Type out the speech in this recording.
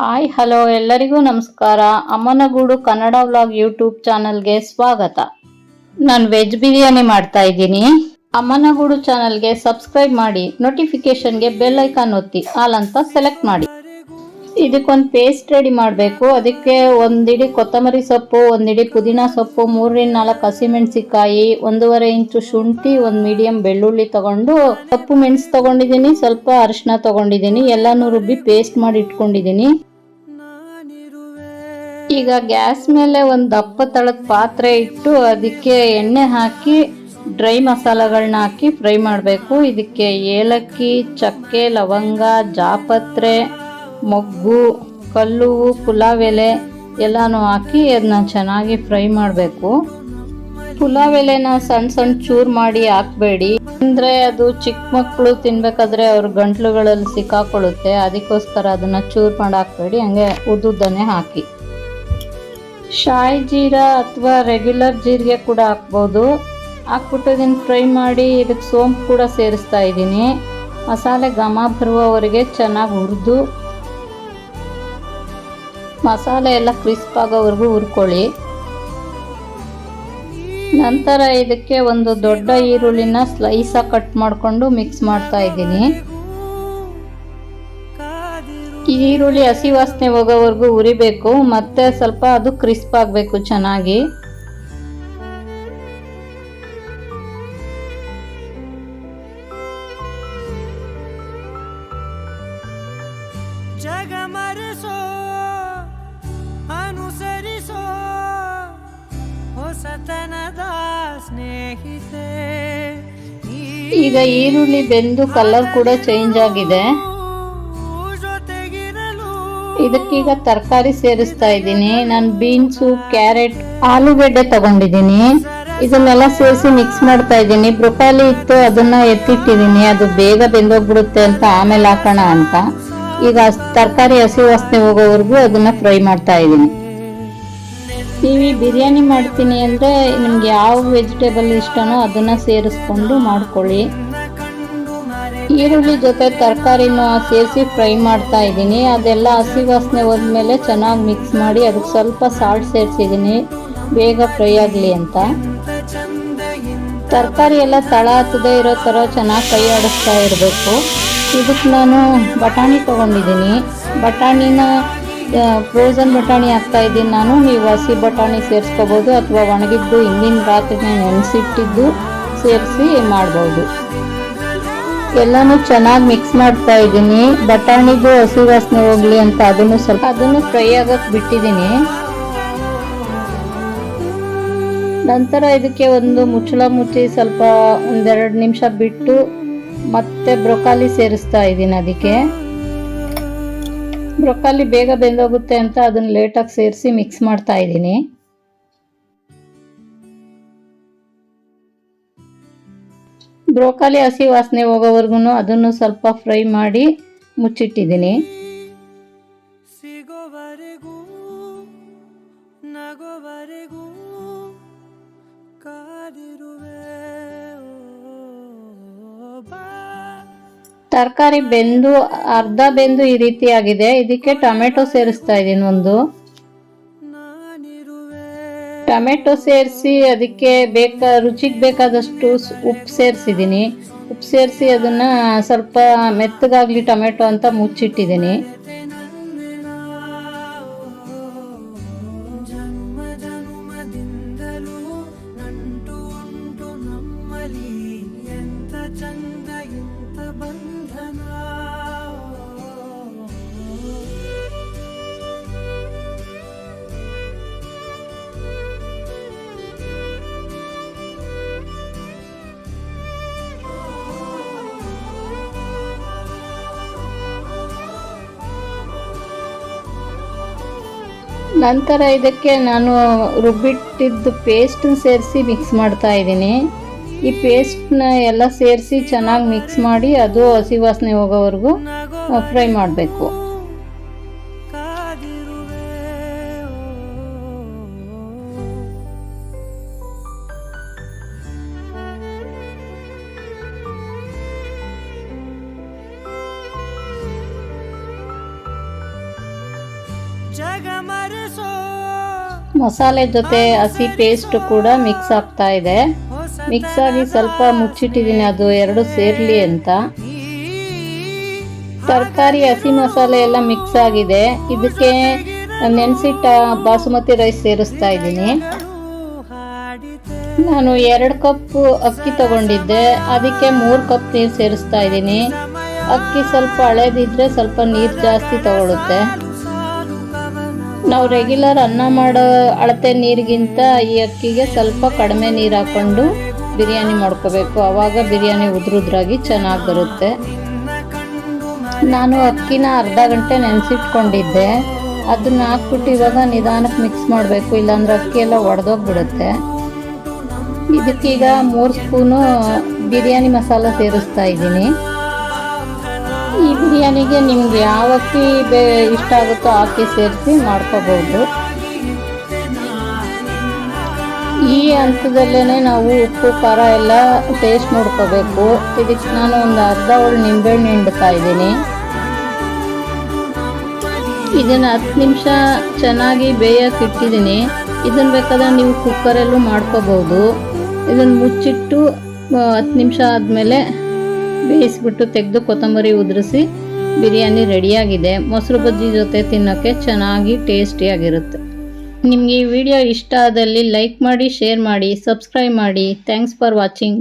Hi hello ಎಲ್ಲರಿಗೂ ನಮಸ್ಕಾರ. ಅಮ್ಮನಗೂಡು Kannada vlog YouTube ಚಾನಲ್ಗೆ ಸ್ವಾಗತ. ನಾನು ವೆಜ್ ಬಿರಿಯಾನಿ ಮಾಡ್ತಾ ಇದ್ದೀನಿ. ಅಮ್ಮನಗೂಡು ಚಾನಲ್ಗೆ ಸಬ್ಸ್ಕ್ರೈಬ್ ಮಾಡಿ, ನೋಟಿಫಿಕೇಶನ್ಗೆ ಬೆಲ್ ಐಕಾನ್ ಒತ್ತಿ ಆಲ್ ಅಂತ ಸೆಲೆಕ್ಟ್ ಮಾಡಿ. ಇದಕ್ಕೊಂದು ಪೇಸ್ಟ್ ರೆಡಿ ಮಾಡಬೇಕು. ಅದಕ್ಕೆ ಒಂದಿಡಿ ಕೊತ್ತಂಬರಿ ಸೊಪ್ಪು, ಒಂದಿಡಿ ಪುದೀನ ಸೊಪ್ಪು, 3-4 ಹಸಿಮೆಣಸಿಕಾಯಿ, 1.5 ಇಂಚು ಶುಂಠಿ, ಒಂದು ಮೀಡಿಯಂ ಬೆಳ್ಳುಳ್ಳಿ ತಗೊಂಡು, ಕಪ್ಪು ಮೆಣಸು ತಗೊಂಡಿದ್ದೀನಿ, ಸ್ವಲ್ಪ ಅರಿಶಿನ ತಗೊಂಡಿದ್ದೀನಿ, ಎಲ್ಲಾನು ರುಬ್ಬಿ ಪೇಸ್ಟ್ ಮಾಡಿ ಇಟ್ಕೊಂಡಿದ್ದೀನಿ. ಈಗ ಗ್ಯಾಸ್ ಮೇಲೆ ಒಂದು ದಪ್ಪ ತಳದ ಪಾತ್ರೆ ಇಟ್ಟು ಅದಕ್ಕೆ ಎಣ್ಣೆ ಹಾಕಿ ಡ್ರೈ ಮಸಾಲೆಗಳನ್ನ ಹಾಕಿ ಫ್ರೈ ಮಾಡಬೇಕು. ಇದಕ್ಕೆ ಏಲಕ್ಕಿ, ಚಕ್ಕೆ, ಲವಂಗ, ಜಾಪತ್ರೆ, ಮೊಗ್ಗು, ಕಲ್ಲುವು, ಪುಲಾವ್ ಎಲೆ ಎಲ್ಲಾನು ಹಾಕಿ ಅದನ್ನ ಚೆನ್ನಾಗಿ ಫ್ರೈ ಮಾಡಬೇಕು. ಪುಲಾವ್ ಎಲೆನ ಸಣ್ಣ ಸಣ್ಣ ಚೂರು ಮಾಡಿ ಹಾಕಬೇಡಿ, ಅಂದರೆ ಅದು ಚಿಕ್ಕ ಮಕ್ಕಳು ತಿನ್ಬೇಕಾದ್ರೆ ಅವ್ರ ಗಂಟ್ಲುಗಳಲ್ಲಿ ಸಿಕ್ಕಾಕೊಳ್ಳುತ್ತೆ. ಅದಕ್ಕೋಸ್ಕರ ಅದನ್ನು ಚೂರು ಮಾಡಿ ಹಾಕಬೇಡಿ, ಹಂಗೆ ಉದ್ದುದ್ದನೆ ಹಾಕಿ. ಶಾಯಿ ಜೀರಾ ಅಥವಾ ರೆಗ್ಯುಲರ್ ಜೀರಿಗೆ ಕೂಡ ಹಾಕ್ಬೋದು. ಹಾಕ್ಬಿಟ್ಟು ಇದನ್ನು ಫ್ರೈ ಮಾಡಿ ಇದಕ್ಕೆ ಸೋಂಪು ಕೂಡ ಸೇರಿಸ್ತಾ ಇದ್ದೀನಿ. ಮಸಾಲೆ ಘಮ ಬರುವವರೆಗೆ ಚೆನ್ನಾಗಿ ಹುರಿದು ಮಸಾಲೆ ಎಲ್ಲ ಕ್ರಿಸ್ಪ್ ಆಗೋವರೆಗೂ ಹುರ್ಕೊಳ್ಳಿ. ನಂತರ ಇದಕ್ಕೆ ಒಂದು ದೊಡ್ಡ ಈರುಳ್ಳಿನ ಸ್ಲೈಸಾಗಿ ಕಟ್ ಮಾಡಿಕೊಂಡು ಮಿಕ್ಸ್ ಮಾಡ್ತಾ ಇದ್ದೀನಿ. ಈರುಳ್ಳಿ ಹಸಿ ವಾಸನೆ ಹೋಗೋವರೆಗೂ ಹುರಿಬೇಕು, ಮತ್ತೆ ಸ್ವಲ್ಪ ಅದು ಕ್ರಿಸ್ಪ್ ಆಗಬೇಕು ಚೆನ್ನಾಗಿ. ಈಗ ಈರುಳ್ಳಿ ಬೆಂದು ಕಲರ್ ಕೂಡ ಚೇಂಜ್ ಆಗಿದೆ. ಇದಕ್ಕೀಗ ತರಕಾರಿ ಸೇರಿಸ್ತಾ ಇದ್ದೀನಿ. ನಾನು ಬೀನ್ಸು, ಕ್ಯಾರೆಟ್, ಆಲೂಗಡ್ಡೆ ತಗೊಂಡಿದ್ದೀನಿ. ಇದನ್ನೆಲ್ಲ ಸೇರಿಸಿ ಮಿಕ್ಸ್ ಮಾಡ್ತಾ ಇದ್ದೀನಿ. ಬ್ರೊಕಾಲಿ ಇತ್ತು, ಅದನ್ನ ಎತ್ತಿಟ್ಟಿದ್ದೀನಿ, ಅದು ಬೇಗ ಬೆಂದೋಗ್ಬಿಡುತ್ತೆ ಅಂತ ಆಮೇಲೆ ಹಾಕೋಣ ಅಂತ. ಈಗ ತರಕಾರಿ ಹಸಿ ವಾಸನೆ ಹೋಗೋವರೆಗೂ ಅದನ್ನ ಫ್ರೈ ಮಾಡ್ತಾ ಇದ್ದೀನಿ. ನೀವು ಬಿರಿಯಾನಿ ಮಾಡ್ತೀನಿ ಅಂದರೆ ನಿಮ್ಗೆ ಯಾವ ವೆಜಿಟೇಬಲ್ ಇಷ್ಟನೋ ಅದನ್ನು ಸೇರಿಸ್ಕೊಂಡು ಮಾಡ್ಕೊಳ್ಳಿ. ಈರುಳ್ಳಿ ಜೊತೆ ತರಕಾರಿನೂ ಸೇರಿಸಿ ಫ್ರೈ ಮಾಡ್ತಾ ಇದ್ದೀನಿ. ಅದೆಲ್ಲ ಹಸಿ ವಾಸನೆ ಹೋದ್ಮೇಲೆ ಚೆನ್ನಾಗಿ ಮಿಕ್ಸ್ ಮಾಡಿ ಅದಕ್ಕೆ ಸ್ವಲ್ಪ ಸಾಲ್ಟ್ ಸೇರಿಸಿದ್ದೀನಿ, ಬೇಗ ಫ್ರೈ ಆಗಲಿ ಅಂತ. ತರಕಾರಿ ಎಲ್ಲ ತಳ ಹತ್ತದೇ ಇರೋ ಥರ ಚೆನ್ನಾಗಿ ಕೈ ಆಡಿಸ್ತಾ ಇರಬೇಕು. ಇದಕ್ಕೆ ನಾನು ಬಟಾಣಿ ತೊಗೊಂಡಿದ್ದೀನಿ. ಬಟಾಣಿನ ಫ್ರೋಝನ್ ಬಟಾಣಿ ಹಾಕ್ತಾ ಇದ್ದೀನಿ ನಾನು. ನೀವು ಹಸಿ ಬಟಾಣಿ ಸೇರಿಸ್ಕೋಬೋದು ಅಥವಾ ಒಣಗಿದ್ದು ಹಿಂದಿನ ರಾತ್ರಿ ನೆನೆಸಿಟ್ಟಿದ್ದು ಸೇರಿಸಿ ಮಾಡ್ಬೋದು. ಎಲ್ಲನೂ ಚೆನ್ನಾಗಿ ಮಿಕ್ಸ್ ಮಾಡ್ತಾ ಇದ್ದೀನಿ. ಬಟಾಣಿದು ಹಸಿ ವಾಸನೆ ಹೋಗ್ಲಿ ಅಂತ ಅದನ್ನು ಫ್ರೈ ಆಗಕ್ಕೆ ಬಿಟ್ಟಿದ್ದೀನಿ. ನಂತರ ಇದಕ್ಕೆ ಒಂದು ಮುಚ್ಚಳ ಮುಚ್ಚಿ ಸ್ವಲ್ಪ 1-2 ನಿಮಿಷ ಬಿಟ್ಟು ಮತ್ತೆ ಬ್ರೊಕಾಲಿ ಸೇರಿಸ್ತಾ ಇದ್ದೀನಿ. ಅದಕ್ಕೆ ಬ್ರೊಕಾಲಿ ಬೇಗ ಬೆಂದೋಗುತ್ತೆ ಅಂತ ಅದನ್ನು ಲೇಟಾಗಿ ಸೇರಿಸಿ ಮಿಕ್ಸ್ ಮಾಡ್ತಾ ಇದ್ದೀನಿ. ಬ್ರೊಕಾಲಿ ಹಸಿ ವಾಸನೆ ಹೋಗೋವರೆಗೂ ಅದನ್ನು ಸ್ವಲ್ಪ ಫ್ರೈ ಮಾಡಿ ಮುಚ್ಚಿಟ್ಟಿದ್ದೀನಿ. ತರಕಾರಿ ಬೆಂದು ಅರ್ಧ ಬೆಂದು ಈ ರೀತಿ ಆಗಿದೆ. ಇದಕ್ಕೆ ಟೊಮೆಟೊ ಸೇರಿಸ್ತಾ ಇದ್ದೀನಿ. ಒಂದು ಟೊಮೆಟೊ ಸೇರಿಸಿ ಅದಕ್ಕೆ ರುಚಿಗೆ ಬೇಕಾದಷ್ಟು ಉಪ್ಪು ಸೇರಿಸಿದ್ದೀನಿ. ಉಪ್ಪು ಸೇರಿಸಿ ಅದನ್ನ ಸ್ವಲ್ಪ ಮೆತ್ತಗಾಗ್ಲಿ ಟೊಮೆಟೊ ಅಂತ ಮುಚ್ಚಿಟ್ಟಿದ್ದೀನಿ. ನಂತರ ಇದಕ್ಕೆ ನಾನು ರುಬ್ಬಿಟ್ಟಿದ್ದು ಪೇಸ್ಟ್ ಸೇರಿಸಿ ಮಿಕ್ಸ್ ಮಾಡ್ತಾ ಇದ್ದೀನಿ. ಈ ಪೇಸ್ಟ್ನ ಎಲ್ಲ ಸೇರಿಸಿ ಚೆನ್ನಾಗಿ ಮಿಕ್ಸ್ ಮಾಡಿ ಅದು ಹಸಿ ವಾಸನೆ ಹೋಗೋವರೆಗೂ ಫ್ರೈ ಮಾಡಬೇಕು. ಮಸಾಲೆ ಜೊತೆ ಹಸಿ ಪೇಸ್ಟ್ ಕೂಡ ಮಿಕ್ಸ್ ಆಗ್ತಾ ಇದೆ. ಮಿಕ್ಸ್ ಆಗಿ ಸ್ವಲ್ಪ ಮುಚ್ಚಿಟ್ಟಿದ್ದೀನಿ, ಅದು ಎರಡು ಸೇರ್ಲಿ ಅಂತ. ತರಕಾರಿ ಹಸಿ ಮಸಾಲೆ ಎಲ್ಲ ಮಿಕ್ಸ್ ಆಗಿದೆ. ಇದಕ್ಕೆ ನೆನೆಸಿಟ್ಟ ಬಾಸುಮತಿ ರೈಸ್ ಸೇರಿಸ್ತಾ ಇದ್ದೀನಿ. ನಾನು 2 ಕಪ್ ಅಕ್ಕಿ ತಗೊಂಡಿದ್ದೆ, ಅದಕ್ಕೆ 3 ಕಪ್ ನೀರು ಸೇರಿಸ್ತಾ ಇದ್ದೀನಿ. ಅಕ್ಕಿ ಸ್ವಲ್ಪ ಹಳೇದಿದ್ರೆ ಸ್ವಲ್ಪ ನೀರು ಜಾಸ್ತಿ ತಗೊಳುತ್ತೆ. ನಾವು ರೆಗ್ಯುಲರ್ ಅನ್ನ ಮಾಡೋ ಅಳತೆ ನೀರಿಗಿಂತ ಈ ಅಕ್ಕಿಗೆ ಸ್ವಲ್ಪ ಕಡಿಮೆ ನೀರು ಹಾಕೊಂಡು ಬಿರಿಯಾನಿ ಮಾಡ್ಕೋಬೇಕು. ಆವಾಗ ಬಿರಿಯಾನಿ ಉದ್ರುದ್ರಾಗಿ ಚೆನ್ನಾಗಿ ಬರುತ್ತೆ. ನಾನು ಅಕ್ಕಿನ ಅರ್ಧ ಗಂಟೆ ನೆನೆಸಿಟ್ಕೊಂಡಿದ್ದೆ. ಅದನ್ನ ಹಾಕ್ಬಿಟ್ಟು ಇವಾಗ ನಿಧಾನಕ್ಕೆ ಮಿಕ್ಸ್ ಮಾಡಬೇಕು, ಇಲ್ಲಾಂದ್ರೆ ಅಕ್ಕಿ ಎಲ್ಲ ಒಡೆದೋಗ್ಬಿಡುತ್ತೆ. ಇದಕ್ಕೀಗ 3 ಸ್ಪೂನು ಬಿರಿಯಾನಿ ಮಸಾಲ ಸೇರಿಸ್ತಾ ಇದ್ದೀನಿ. ಈ ಬಿರಿಯಾನಿಗೆ ನಿಮ್ಗೆ ಯಾವ ಅಕ್ಕಿ ಇಷ್ಟ ಆಗುತ್ತೋ ಅಕ್ಕಿ ಸೇರಿಸಿ ಮಾಡ್ಕೋಬಹುದು. ಈ ಹಂತದಲ್ಲೇ ನಾವು ಉಪ್ಪು ಖಾರ ಎಲ್ಲ ಟೇಸ್ಟ್ ನೋಡ್ಕೋಬೇಕು. ಇದಕ್ಕೆ ನಾನು ಒಂದು ಅರ್ಧ ಹೋಳು ನಿಂಬೆಹಣ್ಣು ಹಿಂಡ್ತಾ ಇದ್ದೀನಿ. ಇದನ್ನು 10 ನಿಮಿಷ ಚೆನ್ನಾಗಿ ಬೇಯಕ್ಕೆ ಇಟ್ಟಿದ್ದೀನಿ. ಇದನ್ನು ಬೇಕಾದ್ರೆ ನೀವು ಕುಕ್ಕರಲ್ಲೂ ಮಾಡ್ಕೋಬಹುದು. ಇದನ್ನು ಮುಚ್ಚಿಟ್ಟು 10 ನಿಮಿಷ ಆದಮೇಲೆ ಬೇಯಿಸ್ಬಿಟ್ಟು ತೆಗೆದು ಕೊತ್ತಂಬರಿ ಉದುರಿಸಿ ಬಿರಿಯಾನಿ ರೆಡಿಯಾಗಿದೆ. ಮೊಸರು ಬಜ್ಜಿ ಜೊತೆ ತಿನ್ನೋಕ್ಕೆ ಚೆನ್ನಾಗಿ ಟೇಸ್ಟಿಯಾಗಿರುತ್ತೆ. ನಿಮಗೆ ಈ ವಿಡಿಯೋ ಇಷ್ಟ ಆದಲ್ಲಿ ಲೈಕ್ ಮಾಡಿ, ಶೇರ್ ಮಾಡಿ, ಸಬ್ಸ್ಕ್ರೈಬ್ ಮಾಡಿ. Thanks for watching.